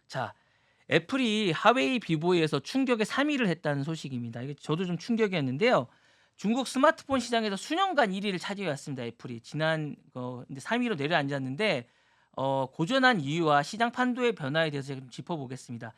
자, 애플이 하웨이 비보이에서 충격의 3위를 했다는 소식입니다. 이게 저도 좀 충격이었는데요. 중국 스마트폰 시장에서 수년간 1위를 차지해 왔습니다. 애플이 지난 근데 3위로 내려앉았는데 고전한 이유와 시장 판도의 변화에 대해서 제가 좀 짚어보겠습니다.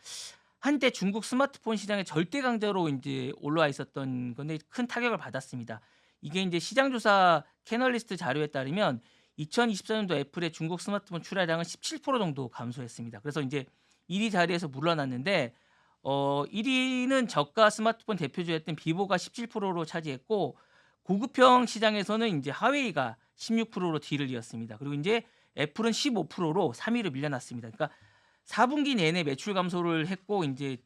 한때 중국 스마트폰 시장의 절대 강자로 인제 올라와 있었던 건데 큰 타격을 받았습니다. 이게 인제 시장 조사 캐널리스트 자료에 따르면 2024년도 애플의 중국 스마트폰 출하량은 17% 정도 감소했습니다. 그래서 인제 1위 자리에서 물러났는데 1 위는 저가 스마트폰 대표주였던 비보가 17%로 차지했고 고급형 시장에서는 인제 하웨이가 16%로 뒤를 이었습니다. 그리고 인제 애플은 15%로 3 위로 밀려났습니다. 그러니까 4 분기 내내 매출 감소를 했고 인제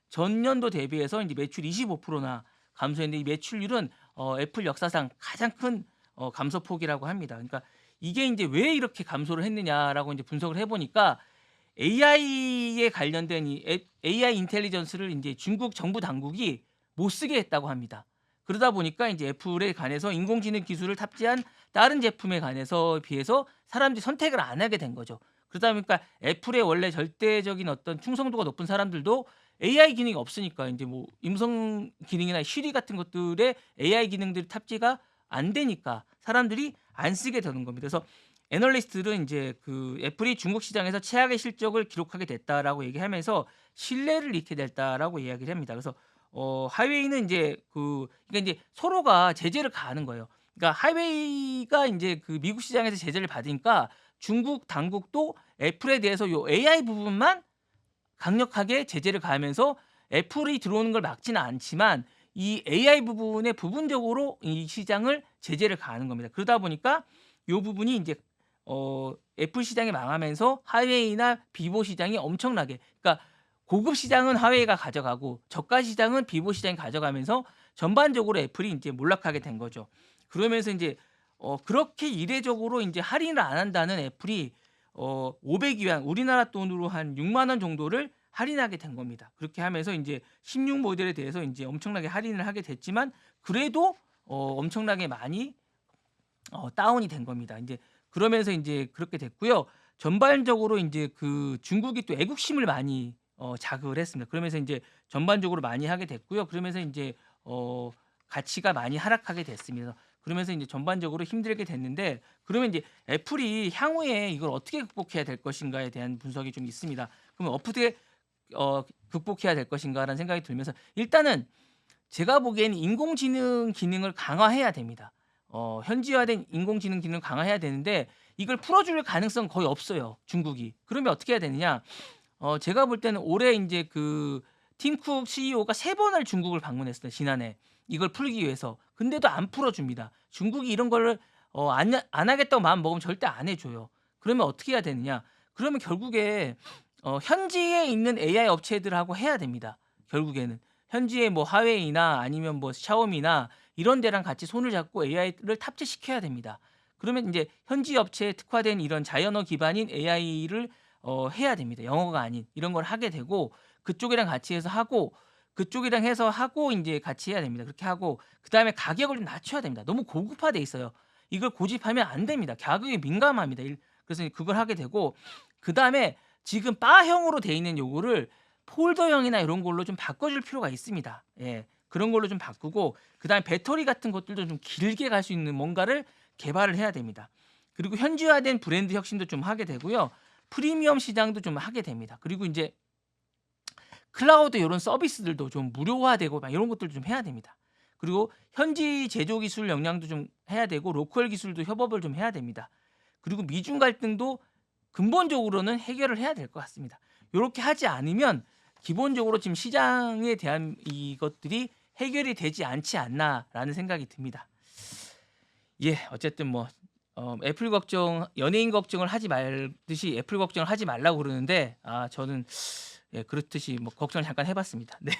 전년도 대비해서 인제 매출이 25%나 감소했는데 이 매출률은 애플 역사상 가장 큰 감소폭이라고 합니다. 그러니까 이게 인제 '왜 이렇게 감소를 했느냐.'라고 인제 분석을 해 보니까 AI에 관련된 이 AI 인텔리전스를 인제 중국 정부 당국이 못 쓰게 했다고 합니다. 그러다 보니까 인제 애플에 관해서 인공지능 기술을 탑재한 다른 제품에 관해서 비해서 사람들이 선택을 안 하게 된 거죠. 그러다 보니까 애플의 원래 절대적인 어떤 충성도가 높은 사람들도 AI 기능이 없으니까 인제 뭐 음성 기능이나 시리 같은 것들에 AI 기능들이 탑재가 안 되니까 사람들이 안 쓰게 되는 겁니다. 그래서 애널리스트들은 인제 그 "애플이 중국 시장에서 최악의 실적을 기록하게 됐다."라고 얘기하면서 "신뢰를 잃게 됐다."라고 이야기를 합니다. 그래서 하웨이는 인제 그러니까 인제 서로가 제재를 가하는 거예요. 그러니까 하웨이가 인제 그 미국 시장에서 제재를 받으니까 중국 당국도 애플에 대해서 요 AI 부분만 강력하게 제재를 가하면서 애플이 들어오는 걸 막지는 않지만 이 AI 부분에 부분적으로 이 시장을 제재를 가하는 겁니다. 그러다 보니까 요 부분이 인제 애플 시장이 망하면서 하웨이나 비보 시장이 엄청나게 그러니까 고급 시장은 하웨이가 가져가고 저가 시장은 비보 시장이 가져가면서 전반적으로 애플이 인제 몰락하게 된 거죠. 그러면서 인제 그렇게 이례적으로 인제 할인을 안 한다는 애플이 500 위안 우리나라 돈으로 한 6만 원 정도를 할인하게 된 겁니다. 그렇게 하면서 인제 16 모델에 대해서 인제 엄청나게 할인을 하게 됐지만 그래도 엄청나게 많이 다운이 된 겁니다. 인제 그러면서 인제 그렇게 됐고요. 전반적으로 인제 그 중국이 또 애국심을 많이 자극을 했습니다. 그러면서 인제 전반적으로 많이 하게 됐고요. 그러면서 인제 어 가치가 많이 하락하게 됐습니다. 그러면서 인제 전반적으로 힘들게 됐는데 그러면 인제 애플이 향후에 이걸 어떻게 극복해야 될 것인가에 대한 분석이 좀 있습니다. 그러면 어떻게 극복해야 될 것인가라는 생각이 들면서 일단은 제가 보기에는 인공지능 기능을 강화해야 됩니다. 현지화된 인공지능 기능을 강화해야 되는데 이걸 풀어줄 가능성은 거의 없어요, 중국이. 그러면 어떻게 해야 되느냐? 제가 볼 때는 올해 인제 그 팀 쿡 CEO가 3 번을 중국을 방문했어요, 지난해. 이걸 풀기 위해서. 근데도 안 풀어 줍니다. 중국이 이런 거를 안 하겠다고 마음 먹으면 절대 안 해 줘요. 그러면 어떻게 해야 되느냐? 그러면 결국에 현지에 있는 AI 업체들하고 해야 됩니다, 결국에는. 현지에 뭐 화웨이나 아니면 뭐 샤오미나 이런 데랑 같이 손을 잡고 AI를 탑재시켜야 됩니다. 그러면 인제 현지 업체에 특화된 이런 자연어 기반인 AI를 해야 됩니다. 영어가 아닌 이런 걸 하게 되고 그쪽이랑 같이 해서 하고 그쪽이랑 해서 하고 인제 같이 해야 됩니다. 그렇게 하고 그다음에 가격을 좀 낮춰야 됩니다. 너무 고급화돼 있어요. 이걸 고집하면 안 됩니다. 가격에 민감합니다. 그래서 그걸 하게 되고 그다음에 지금 바형으로 돼 있는 요거를 폴더형이나 이런 걸로 좀 바꿔줄 필요가 있습니다. 예. 그런 걸로 좀 바꾸고 그다음에 배터리 같은 것들도 좀 길게 갈 수 있는 뭔가를 개발을 해야 됩니다. 그리고 현지화된 브랜드 혁신도 좀 하게 되고요. 프리미엄 시장도 좀 하게 됩니다. 그리고 인제 클라우드 요런 서비스들도 좀 무료화되고 막 이런 것들도 좀 해야 됩니다. 그리고 현지 제조 기술 역량도 좀 해야 되고 로컬 기술도 협업을 좀 해야 됩니다. 그리고 미중 갈등도 근본적으로는 해결을 해야 될 것 같습니다. 요렇게 하지 않으면 기본적으로 지금 시장에 대한 이것들이 해결이 되지 않지 않나라는 생각이 듭니다. 예. 어쨌든 뭐 애플 걱정 연예인 걱정을 하지 말듯이 애플 걱정을 하지 말라고 그러는데 저는 예 그렇듯이 뭐 걱정을 잠깐 해 봤습니다. 네.